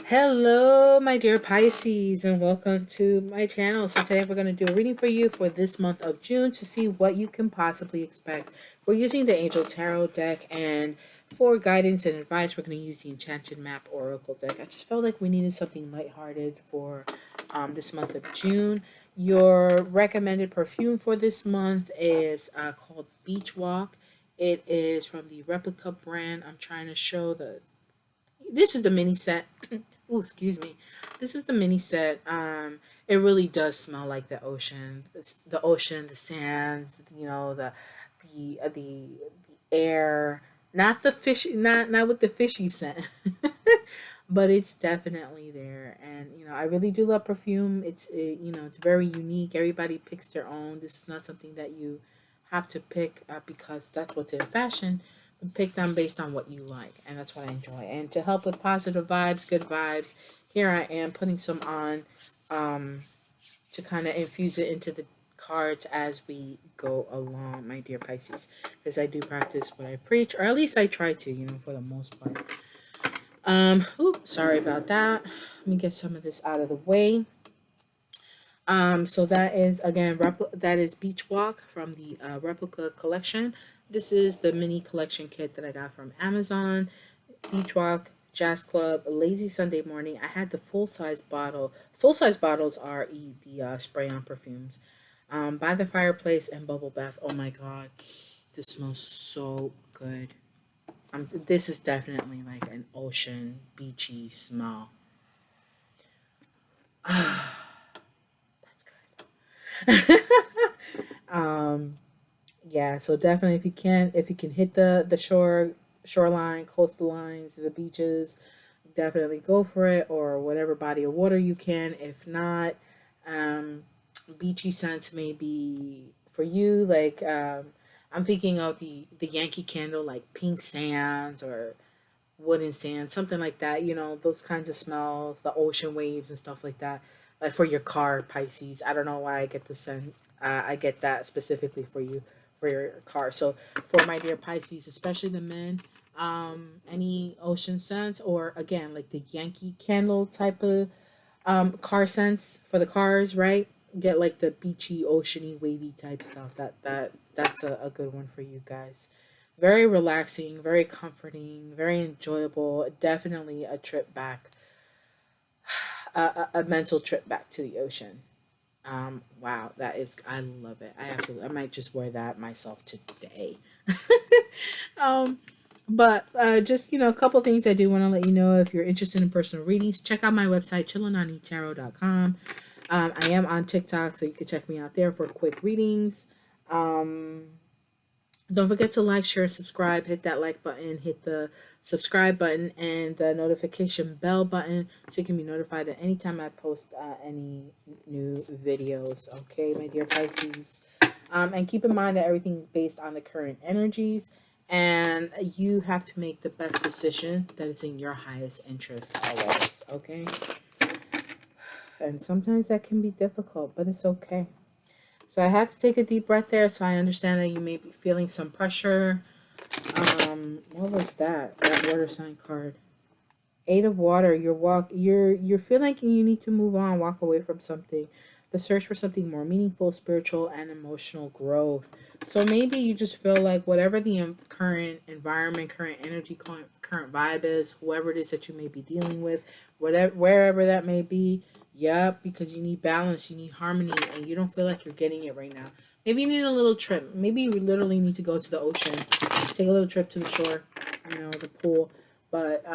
Hello, my dear Pisces, and welcome to my channel. So today we're going to do a reading for you for this month of June to see what you can possibly expect. We're using the Angel Tarot deck, and for guidance and advice, we're going to use the Enchanted Map Oracle deck. I just felt like we needed something lighthearted for this month of June. Your recommended perfume for this month is called Beach Walk. It is from the Replica brand. I'm trying to show this is the mini set. Oh, excuse me. This is the mini set. It really does smell like the ocean. It's the ocean, the sands. The air. Not the fish. Not with the fishy scent. But it's definitely there. And I really do love perfume. It's very unique. Everybody picks their own. This is not something that you have to pick because that's what's in fashion. Pick them based on what you like, and that's what I enjoy. And to help with positive vibes, good vibes, here I am putting some on to kind of infuse it into the cards as we go along, my dear Pisces, because I do practice what I preach, or at least I try to, for the most part. Oops, sorry about that. Let me get some of this out of the way. So that is again that is Beach Walk from the Replica collection. This is the mini collection kit that I got from Amazon. Beach Walk, Jazz Club, Lazy Sunday Morning. I had the full size bottle. Full size bottles are the spray on perfumes. By the Fireplace and Bubble Bath. Oh my god, this smells so good. This is definitely like an ocean beachy smell. That's good. Yeah, so definitely if you can hit the shoreline, coastal lines, the beaches, definitely go for it, or whatever body of water you can. If not, beachy scents may be for you. Like I'm thinking of the Yankee Candle, like pink sands or wooden sand, something like that. Those kinds of smells, the ocean waves and stuff like that. Like for your car, Pisces. I don't know why I get the scent. I get that specifically for you for your car. So for my dear Pisces, especially the men, any ocean scents, or again like the Yankee Candle type of car scents for the cars, right? Get like the beachy, oceany, wavy type stuff. That's a good one for you guys. Very relaxing, very comforting, very enjoyable. Definitely a trip back, a mental trip back to the ocean. Wow, I love it. I might just wear that myself today. um, but just a couple things I do want to let you know. If you're interested in personal readings, check out my website chillinanitarot.com. I am on TikTok, so you can check me out there for quick readings. Um, don't forget to like, share, subscribe, hit that like button, hit the subscribe button, and the notification bell button so you can be notified at any time I post any new videos. Okay, my dear Pisces. And keep in mind that everything is based on the current energies, and you have to make the best decision that is in your highest interest always. Okay? And sometimes that can be difficult, but it's okay. So I had to take a deep breath there, so I understand that you may be feeling some pressure. What was that? That water sign card. Eight of Water. You're feeling like you need to move on, walk away from something. The search for something more meaningful, spiritual, and emotional growth. So maybe you just feel like whatever the current environment, current energy, current vibe is, whoever it is that you may be dealing with, wherever that may be. Yep, because you need balance, you need harmony, and you don't feel like you're getting it right now. Maybe you need a little trip. Maybe you literally need to go to the ocean, take a little trip to the shore, the pool. But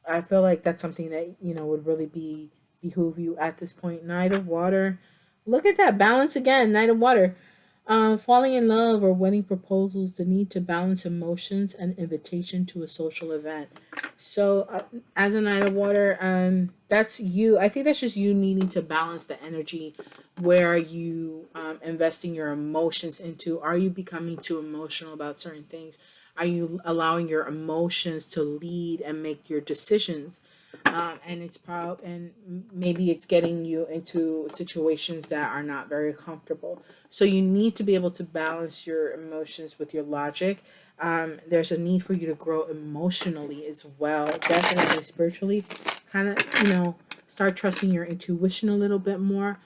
I feel like that's something that would really behoove you at this point. Knight of Water. Look at that balance again. Knight of Water. Falling in love or wedding proposals, the need to balance emotions and invitation to a social event. So, as a Knight of Water, that's you. I think that's just you needing to balance the energy. Where are you investing your emotions into? Are you becoming too emotional about certain things? Are you allowing your emotions to lead and make your decisions? And it's probably, and maybe it's getting you into situations that are not very comfortable. So you need to be able to balance your emotions with your logic. There's a need for you to grow emotionally as well, definitely spiritually. Kind of, start trusting your intuition a little bit more.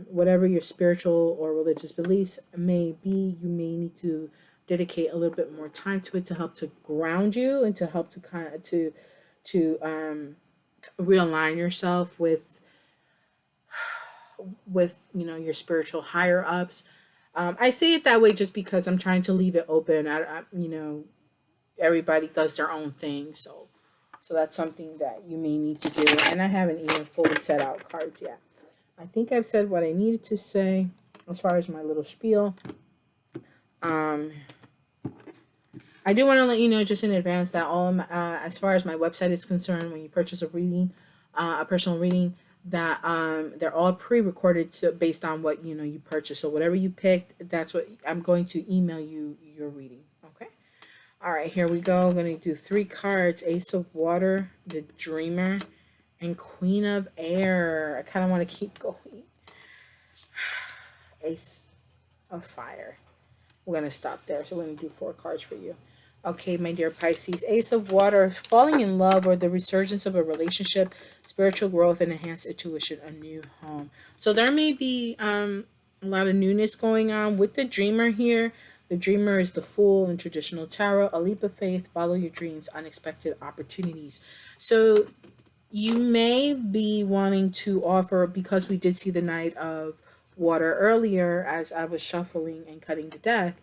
Whatever your spiritual or religious beliefs may be, you may need to dedicate a little bit more time to it to help to ground you and to help to kind of to realign yourself with your spiritual higher ups. I say it that way just because I'm trying to leave it open. Everybody does their own thing, so that's something that you may need to do. And I haven't even fully set out cards yet. I think I've said what I needed to say as far as my little spiel. Um, I do want to let you know just in advance that as far as my website is concerned, when you purchase a reading, a personal reading, that they're all pre-recorded based on what you purchase. So whatever you picked, that's what I'm going to email you your reading. Okay. All right, here we go. I'm going to do 3 cards: Ace of Water, the Dreamer, and Queen of Air. I kind of want to keep going. Ace of Fire. We're going to stop there. So we're going to do 4 cards for you. Okay, my dear Pisces. Ace of Water, falling in love or the resurgence of a relationship, spiritual growth, and enhanced intuition, a new home. So there may be a lot of newness going on with the Dreamer here. The Dreamer is the Fool in traditional tarot, a leap of faith, follow your dreams, unexpected opportunities. So you may be wanting to offer, because we did see the Knight of Water earlier as I was shuffling and cutting the deck.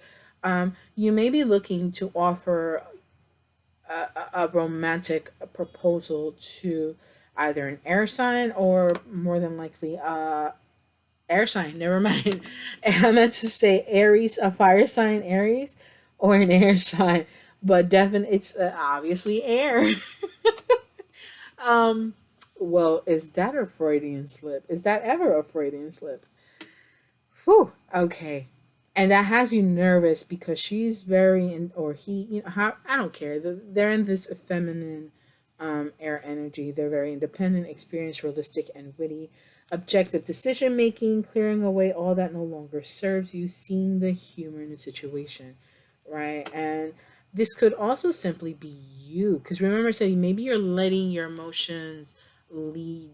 You may be looking to offer a romantic proposal to either an air sign or more than likely air sign. Never mind. I meant to say Aries, a fire sign Aries, or an air sign, but definitely it's obviously air. um, well, is that a Freudian slip? Is that ever a Freudian slip? Whew. Okay. And that has you nervous because she's very in, or he, how, I don't care. They're in this feminine air energy. They're very independent, experienced, realistic, and witty. Objective decision making, clearing away all that no longer serves you, seeing the humor in the situation, right? And this could also simply be you. Because remember, I said maybe you're letting your emotions lead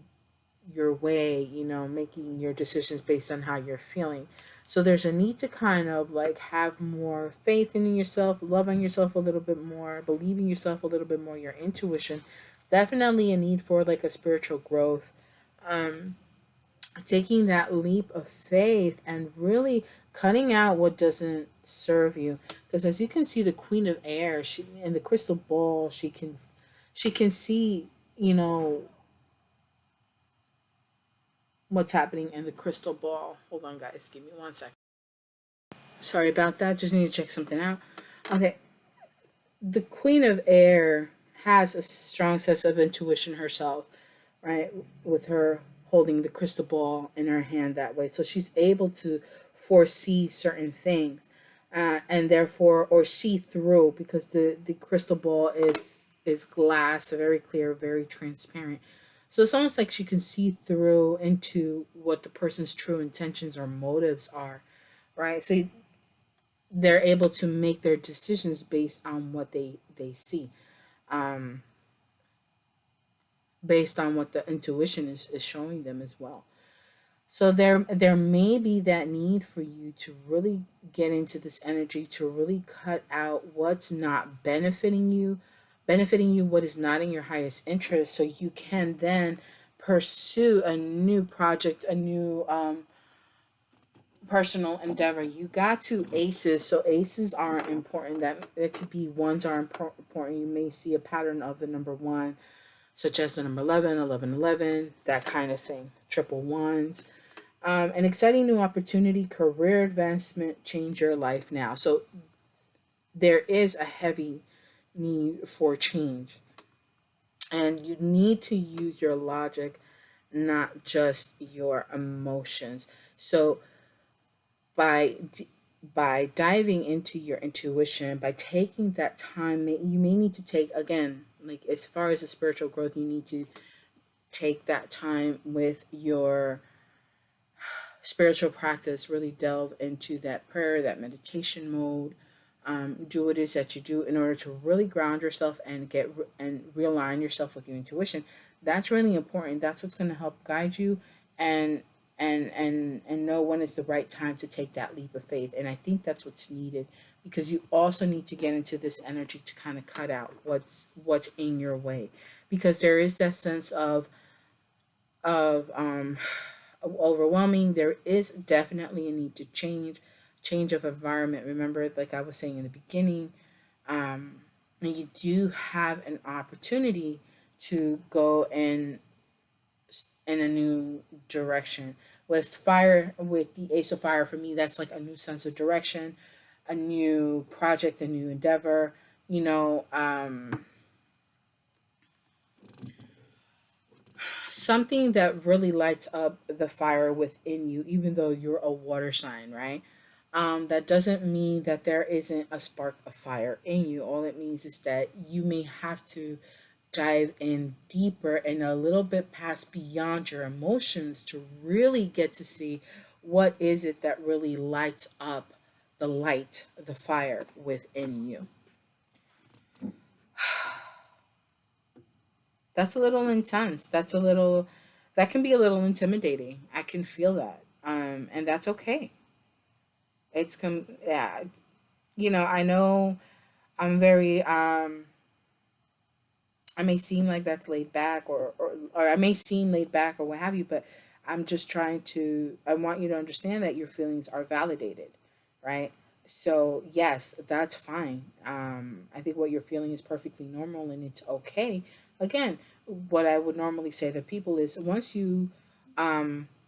your way, making your decisions based on how you're feeling. So there's a need to kind of like have more faith in yourself, love on yourself a little bit more, believe in yourself a little bit more, your intuition. Definitely a need for like a spiritual growth. Um, Taking that leap of faith and really cutting out what doesn't serve you. Because as you can see, the Queen of Air, she in the crystal ball, she can see, you know, what's happening in the crystal ball. Hold on, guys. Give me 1 second. Sorry about that. Just need to check something out. Okay. The Queen of Air has a strong sense of intuition herself, right? With her holding the crystal ball in her hand that way. So she's able to foresee certain things and therefore, or see through, because the crystal ball is glass, very clear, very transparent. So it's almost like she can see through into what the person's true intentions or motives are, right? So they're able to make their decisions based on what they see, um, based on what the intuition is showing them as well. So there may be that need for you to really get into this energy, to really cut out what's not benefiting you, what is not in your highest interest, so you can then pursue a new project, a new personal endeavor. You got two aces, so aces are important. That it could be ones are important. You may see a pattern of the number one, such as the number 11, 11, 11, that kind of thing. Triple ones. An exciting new opportunity, career advancement, change your life now. So there is a heavy need for change. And you need to use your logic, not just your emotions. So by by diving into your intuition, by taking that time, you may need to take, again, like as far as the spiritual growth, you need to take that time with your spiritual practice, really delve into that prayer, that meditation mode. Do what it is that you do in order to really ground yourself and and realign yourself with your intuition. That's really important. That's what's going to help guide you and and know when it's the right time to take that leap of faith. And I think that's what's needed, because you also need to get into this energy to kind of cut out what's in your way, because there is that sense of overwhelming. There is definitely a need to change of environment. Remember, like I was saying in the beginning, and you do have an opportunity to go in a new direction. With fire, with the Ace of Fire, for me, that's like a new sense of direction, a new project, a new endeavor. You know, something that really lights up the fire within you, even though you're a water sign, right? That doesn't mean that there isn't a spark of fire in you. All it means is that you may have to dive in deeper and a little bit past beyond your emotions to really get to see what is it that really lights up the light, the fire within you. That's a little intense. That can be a little intimidating. I can feel that. And that's okay. Yeah, I know I'm very I may seem like that's laid back, or I may seem laid back or what have you, but I want you to understand that your feelings are validated, right? So, yes, that's fine. I think what you're feeling is perfectly normal and it's okay. Again, what I would normally say to people is once you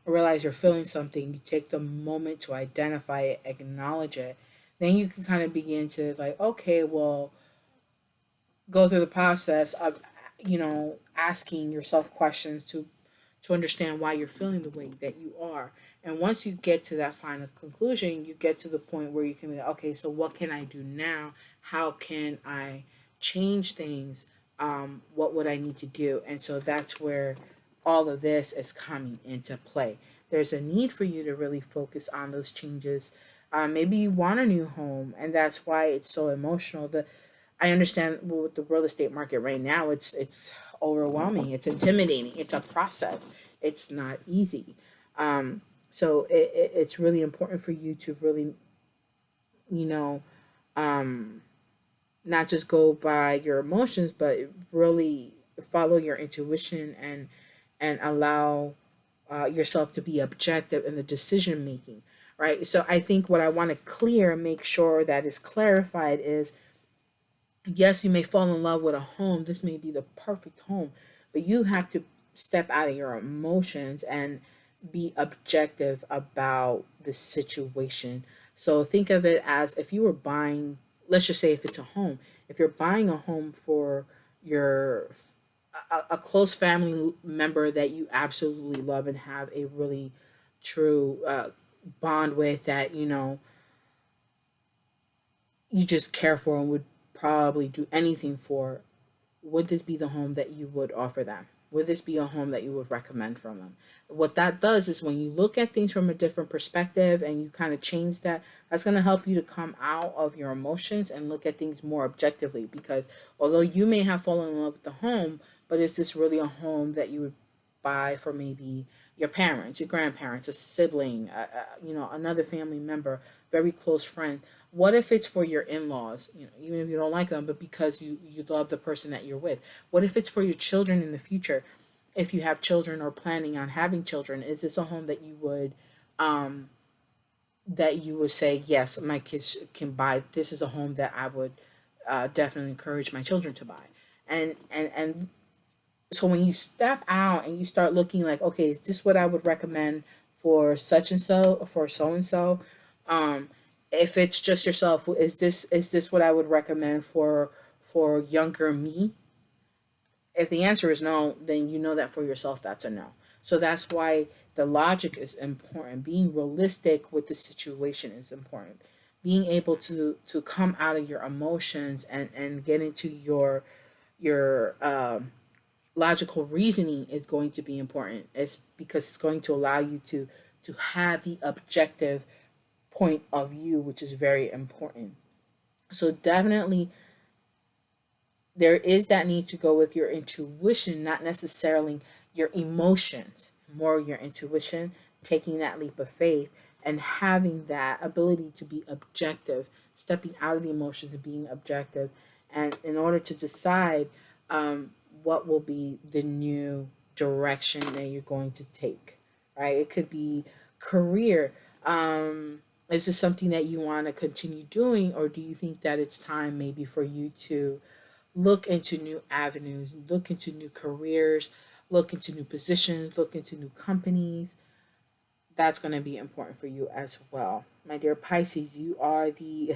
realize you're feeling something, you take the moment to identify it, acknowledge it, then you can kind of begin to, like, okay, well, go through the process of asking yourself questions to understand why you're feeling the way that you are. And once you get to that final conclusion, you get to the point where you can be like, okay, so what can I do now? How can I change things? What would I need to do? And so that's where all of this is coming into play. There's a need for you to really focus on those changes. Maybe you want a new home, and that's why it's so emotional. I understand, with the real estate market right now, it's overwhelming, it's intimidating, it's a process, it's not easy. So it's really important for you to really, you know, um, not just go by your emotions, but really follow your intuition and allow yourself to be objective in the decision making. Right. So I think what I want to make sure that is clarified is, yes, you may fall in love with a home. This may be the perfect home, but you have to step out of your emotions and be objective about the situation. So think of it as if you were buying, let's just say if it's a home, if you're buying a home for your a close family member that you absolutely love and have a really true bond with, that you just care for and would probably do anything for, would this be the home that you would offer them? Would this be a home that you would recommend from them? What that does is, when you look at things from a different perspective and you kind of change that, that's going to help you to come out of your emotions and look at things more objectively. Because although you may have fallen in love with the home, but is this really a home that you would buy for maybe your parents, your grandparents, a sibling, another family member, very close friend? What if it's for your in-laws, even if you don't like them, but because you love the person that you're with? What if it's for your children in the future? If you have children or planning on having children, is this a home um that you would say, yes, my kids can buy? This is a home that I would definitely encourage my children to buy. And so when you step out and you start looking, like, okay, is this what I would recommend for such and so, for so and so? If it's just yourself, is this what I would recommend for younger me? If the answer is no, then you know that for yourself that's a no. So that's why the logic is important. Being realistic with the situation is important. being able to come out of your emotions and get into your logical reasoning is going to be important. It's because it's going to allow you to have the objective point of view, which is very important. So definitely there is that need to go with your intuition, not necessarily your emotions, more your intuition, taking that leap of faith and having that ability to be objective, stepping out of the emotions and being objective. And in order to decide what will be the new direction that you're going to take, right? It could be career. Is this something that you want to continue doing, or do you think that it's time maybe for you to look into new avenues, look into new careers, look into new positions, look into new companies? That's going to be important for you as well. My dear Pisces, you are the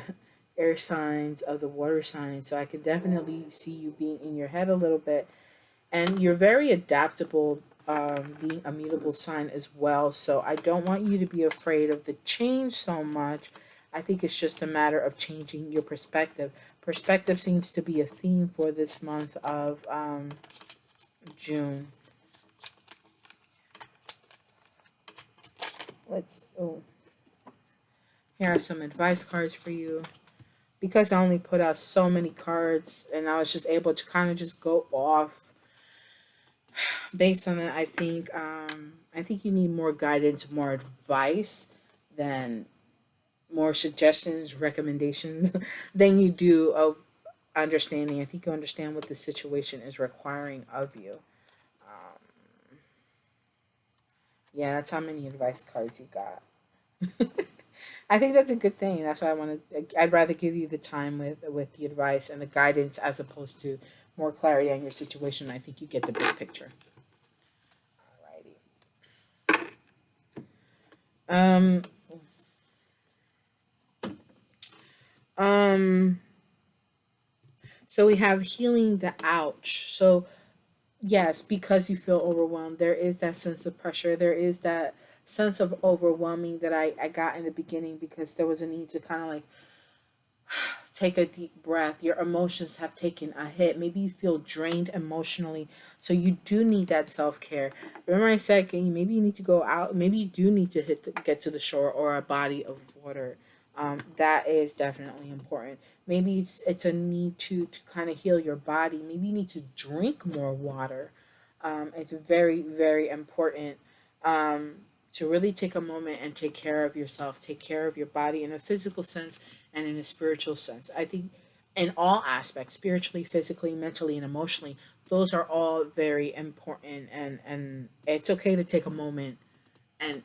air signs of the water signs. So I can definitely see you being in your head a little bit. And you're very adaptable, being a mutable sign as well. So I don't want you to be afraid of the change so much. I think it's just a matter of changing your perspective. Perspective seems to be a theme for this month of June. Oh, here are some advice cards for you. Because I only put out so many cards and I was just able to kind of just go off based on it. I think you need more guidance, more advice than more suggestions, recommendations than you do of understanding. I think you understand what the situation is requiring of you. Yeah, that's how many advice cards you got. I think that's a good thing. That's why I want to. I'd rather give you the time with the advice and the guidance as opposed to more clarity on your situation. I think you get the big picture. Alrighty. Um. Um. So we have healing the ouch. So yes, because you feel overwhelmed, there is that sense of pressure. There is that sense of overwhelming that I got in the beginning because there was a need to kind of like take a deep breath. Your emotions have taken a hit. Maybe you feel drained emotionally. So you do need that self care. Remember, I said maybe you need to go out. Maybe you do need to get to the shore or a body of water. That is definitely important. Maybe it's a need to kind of heal your body. Maybe you need to drink more water. It's very, very important to really take a moment and take care of yourself, take care of your body in a physical sense and in a spiritual sense. I think in all aspects, spiritually, physically, mentally, and emotionally, those are all very important. And it's okay to take a moment and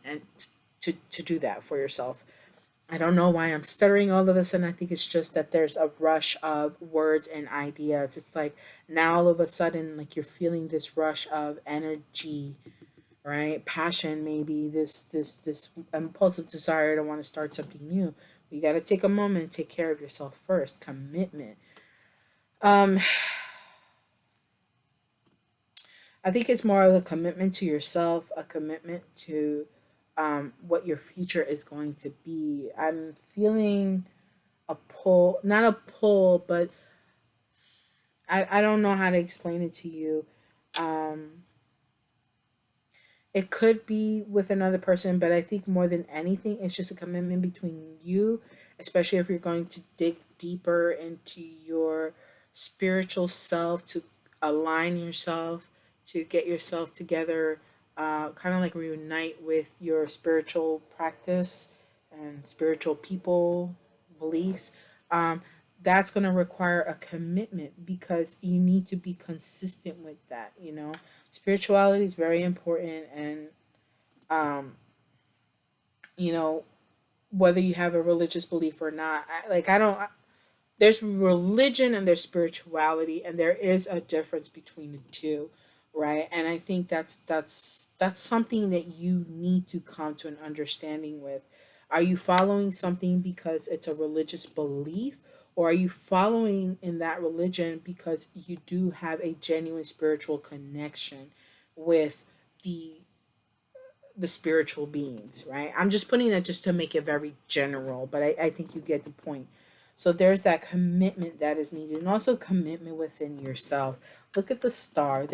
to do that for yourself. I don't know why I'm stuttering all of a sudden. I think it's just that there's a rush of words and ideas. It's like now all of a sudden, like you're feeling this rush of energy, right? Passion, maybe this impulsive desire to want to start something new. You got to take a moment and take care of yourself first. Commitment. Um, I think it's more of a commitment to yourself, a commitment to what your future is going to be. I'm feeling a pull, not a pull, but I don't know how to explain it to you. Um, it could be with another person, but I think more than anything, it's just a commitment between you, especially if you're going to dig deeper into your spiritual self, to align yourself, to get yourself together, kind of like reunite with your spiritual practice and spiritual people, beliefs. Um, that's going to require a commitment because you need to be consistent with that, you know. Spirituality is very important, and um you know, whether you have a religious belief or not, I don't, there's religion and there's spirituality, and there is a difference between the two, right? And I think that's something that you need to come to an understanding with. Are you following something because it's a religious belief, or are you following in that religion because you do have a genuine spiritual connection with the the spiritual beings, right? I'm just putting that just to make it very general, but I think you get the point. So there's that commitment that is needed, and also commitment within yourself. Look at the star.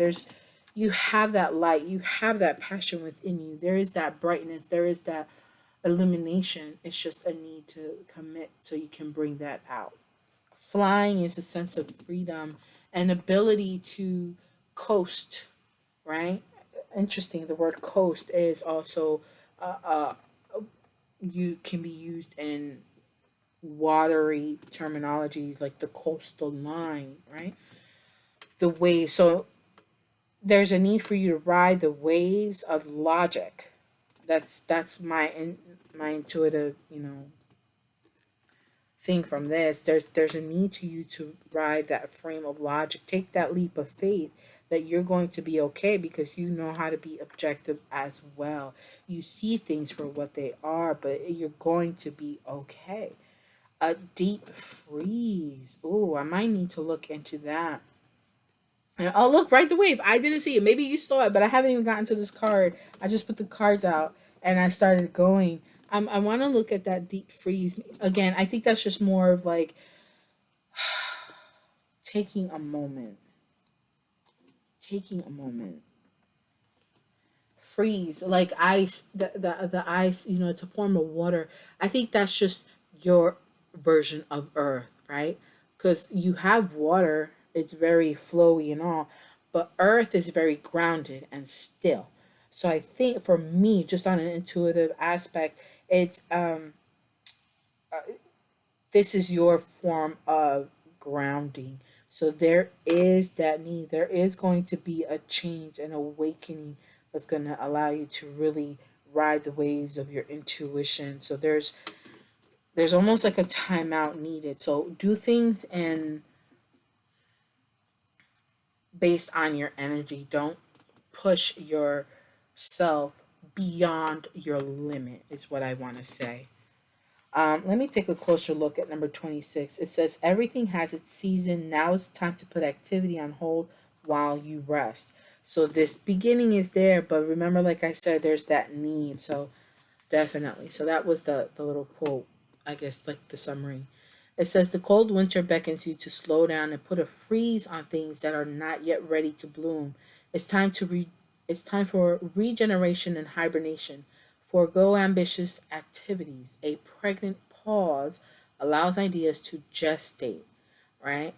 You have that light, you have that passion within you. There is that brightness, there is that illumination. It's just a need to commit so you can bring that out. Flying is a sense of freedom and ability to coast, right? Interesting. The word coast is also uh, you can be used in watery terminologies like the coastal line, right? The wave. So there's a need for you to ride the waves of logic. That's my intuitive, thing from this. There's a need to you to ride that frame of logic. Take that leap of faith that you're going to be okay because you know how to be objective as well. You see things for what they are, but you're going to be okay. A deep freeze. Oh, I might need to look into that. And, oh, look, right the wave. I didn't see it. Maybe you saw it, but I haven't even gotten to this card. I just put the cards out and I started going. I want to look at that deep freeze again. I think that's just more of like taking a moment, taking a moment. Freeze like ice. The ice. It's a form of water. I think that's just your version of Earth, right? Because you have water. It's very flowy and all, but Earth is very grounded and still. So I think for me, just on an intuitive aspect, it's this is your form of grounding. So there is that need. There is going to be a change, an awakening that's going to allow you to really ride the waves of your intuition. So there's almost like a timeout needed. So do things and based on your energy. Don't push yourself beyond your limit is what I want to say. Let me take a closer look at number 26. It says, everything has its season. Now is the time to put activity on hold while you rest. So this beginning is there, but remember, like I said, there's that need. So definitely. So that was the little quote, I guess, like the summary. It says, the cold winter beckons you to slow down and put a freeze on things that are not yet ready to bloom. It's time to it's time for regeneration and hibernation. Forgo ambitious activities. A pregnant pause allows ideas to gestate, right?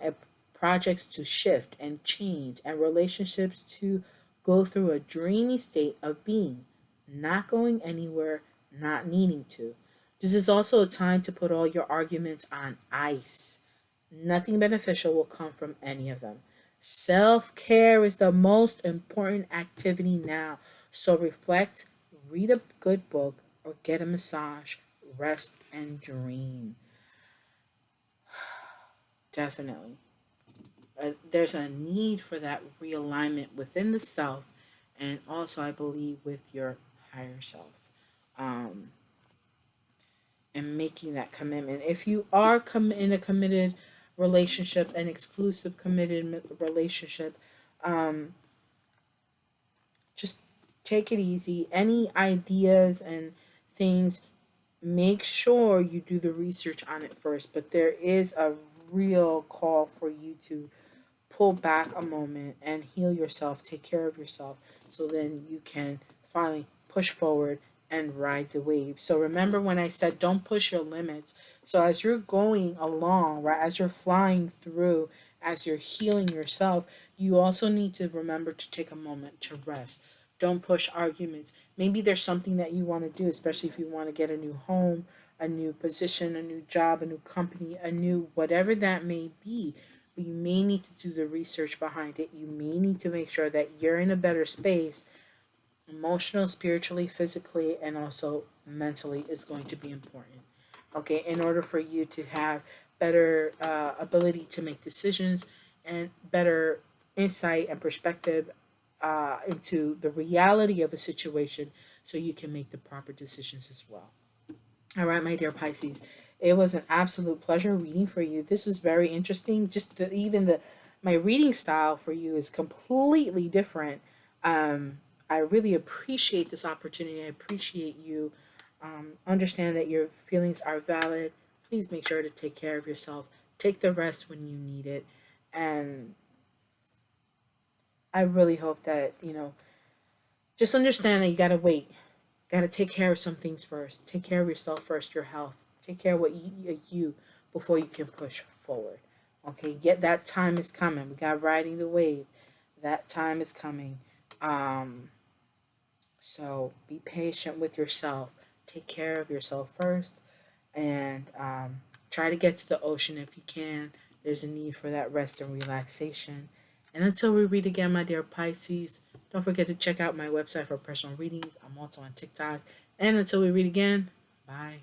Projects to shift and change, and relationships to go through a dreamy state of being, not going anywhere, not needing to. This is also a time to put all your arguments on ice. Nothing beneficial will come from any of them. Self care is the most important activity now. So reflect, read a good book, or get a massage, rest, and dream. Definitely. There's a need for that realignment within the self, and also, I believe, with your higher self. Um, and making that commitment. If you are in a committed relationship, an exclusive committed relationship, um, just take it easy. Any ideas and things, make sure you do the research on it first. But there is a real call for you to pull back a moment and heal yourself, take care of yourself, so then you can finally push forward and ride the wave. So remember when I said don't push your limits. So as you're going along, right, as you're flying through, as you're healing yourself, you also need to remember to take a moment to rest. Don't push arguments. Maybe there's something that you want to do, especially if you want to get a new home, a new position, a new job, a new company, a new whatever that may be. But you may need to do the research behind it. You may need to make sure that you're in a better space, emotional, spiritually, physically, and also mentally is going to be important. Okay, in order for you to have better ability to make decisions and better insight and perspective into the reality of a situation so you can make the proper decisions as well. All right, my dear Pisces, it was an absolute pleasure reading for you. This was very interesting. Just even the my reading style for you is completely different. Um, I really appreciate this opportunity. I appreciate you. Understand that your feelings are valid. Please make sure to take care of yourself. Take the rest when you need it. And I really hope that, just understand that you got to wait. Got to take care of some things first. Take care of yourself first, your health. Take care of what you before you can push forward. Okay, get that time is coming. We got riding the wave. That time is coming. Um, so be patient with yourself. Take care of yourself first, and try to get to the ocean if you can. There's a need for that rest and relaxation. And until we read again, my dear Pisces, don't forget to check out my website for personal readings. I'm also on TikTok. And until we read again, bye.